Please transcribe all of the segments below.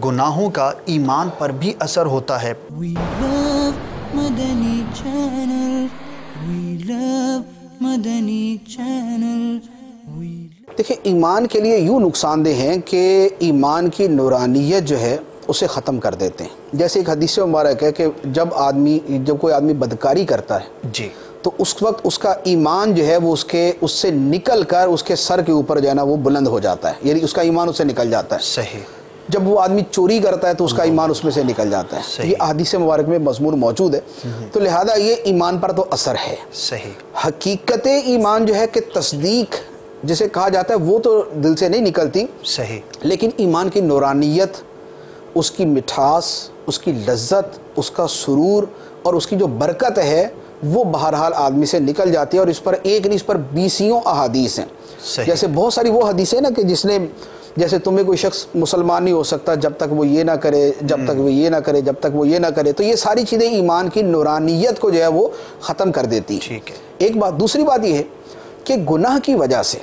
گناہوں کا ایمان پر بھی اثر ہوتا ہے۔ We love Madani Channel. We love Madani Channel. دیکھیں ایمان کے لیے یوں نقصان دہ ہیں کہ ایمان کی نورانیت جو ہے اسے ختم کر دیتے ہیں۔ جیسے ایک حدیث مبارک ہے کہ جب کوئی آدمی بدکاری کرتا ہے جی تو اس وقت اس کا ایمان جو ہے وہ اس سے نکل کر اس کے سر کے اوپر جو ہے نا وہ بلند ہو جاتا ہے، یعنی اس کا ایمان اس سے نکل جاتا ہے۔ صحیح۔ جب وہ آدمی چوری کرتا ہے تو اس کا ایمان اس میں سے نکل جاتا ہے۔ یہ احادیث مبارک میں مضمون موجود ہے، تو لہذا یہ ایمان پر تو اثر ہے۔ صحیح۔ حقیقت ایمان جو ہے کہ تصدیق جسے کہا جاتا ہے وہ تو دل سے نہیں نکلتی، صحیح، لیکن ایمان کی نورانیت، اس کی مٹھاس، اس کی لذت، اس کا سرور اور اس کی جو برکت ہے وہ بہرحال آدمی سے نکل جاتی ہے، اور اس پر ایک نہیں اس پر 20 احادیث ہیں۔ جیسے بہت ساری وہ حدیثیں نا کہ جس نے جیسے تمہیں کوئی شخص مسلمان نہیں ہو سکتا جب تک وہ یہ نہ کرے، جب تک وہ یہ نہ کرے، جب تک وہ یہ نہ کرے، تو یہ ساری چیزیں ایمان کی نورانیت کو جو ہے وہ ختم کر دیتی ہیں۔ ٹھیک ہے۔ ایک بات، دوسری بات یہ ہے کہ گناہ کی وجہ سے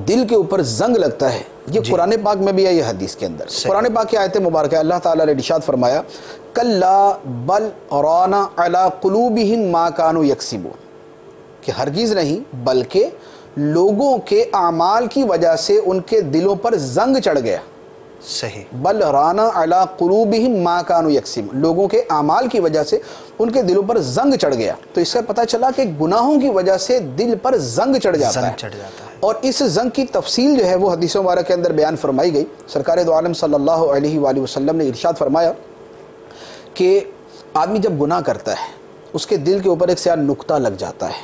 دل کے اوپر زنگ لگتا ہے، یہ قرآن پاک میں بھی ہے، یہ حدیث کے اندر قرآن پاک کی آیت مبارکہ اللہ تعالیٰ نے ارشاد فرمایا کلا بل ران علی قلوبہم ما کانوا یکسبون، کہ ہرگز نہیں بلکہ لوگوں کے اعمال کی وجہ سے ان کے دلوں پر زنگ چڑھ گیا۔ صحیح۔ بل ران علی قلوبہم ما کانوا یکسبون، لوگوں کے اعمال کی وجہ سے ان کے دلوں پر زنگ چڑھ گیا۔ تو اس سے پتہ چلا کہ گناہوں کی وجہ سے دل پر زنگ چڑھ جاتا ہے، اور اس زنگ کی تفصیل جو ہے وہ حدیث مبارک کے اندر بیان فرمائی گئی۔ سرکار دو عالم صلی اللہ علیہ وآلہ وسلم نے ارشاد فرمایا کہ آدمی جب گناہ کرتا ہے اس کے دل کے اوپر ایک سیاہ نقطہ لگ جاتا ہے،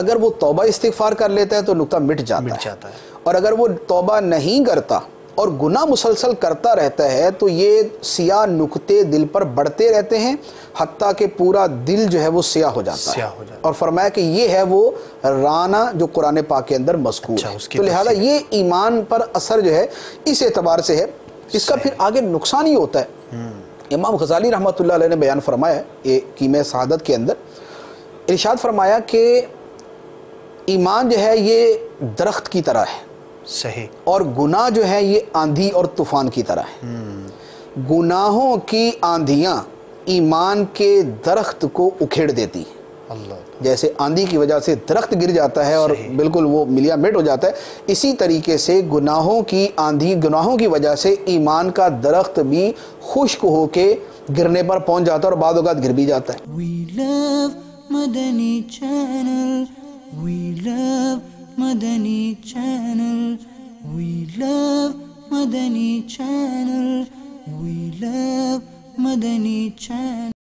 اگر وہ توبہ استغفار کر لیتا ہے تو نقطہ مٹ جاتا ہے، اور اگر وہ توبہ نہیں کرتا اور گناہ مسلسل کرتا رہتا ہے تو یہ سیاہ نقطے دل پر بڑھتے رہتے ہیں حتیٰ کہ پورا دل جو ہے وہ سیاہ ہو جاتا ہے۔ اور فرمایا کہ یہ ہے وہ رانا جو قرآن پاک کے اندر مذکور ہے۔ تو لہذا یہ ایمان پر اثر جو ہے اس اعتبار سے ہے۔ اس کا پھر آگے نقصان ہی ہوتا ہے۔ امام غزالی رحمۃ اللہ علیہ نے بیان فرمایا ہے یہ کیمیا سعادت کے اندر، ارشاد فرمایا کہ ایمان جو ہے یہ درخت کی طرح ہے، صحیح، اور گناہ جو ہے یہ آندھی اور طوفان کی طرح ہے۔ گناہوں کی آندھیاں ایمان کے درخت کو اکھیڑ دیتی ہیں، جیسے آندھی کی وجہ سے درخت گر جاتا ہے اور بالکل وہ ملیا مٹ ہو جاتا ہے، اسی طریقے سے گناہوں کی آندھی، گناہوں کی وجہ سے ایمان کا درخت بھی خشک ہو کے گرنے پر پہنچ جاتا ہے اور بعض اوقات گر بھی جاتا ہے۔ We love Madani Channel. We love Madani Channel. We love Madani Channel. We love Madani Channel.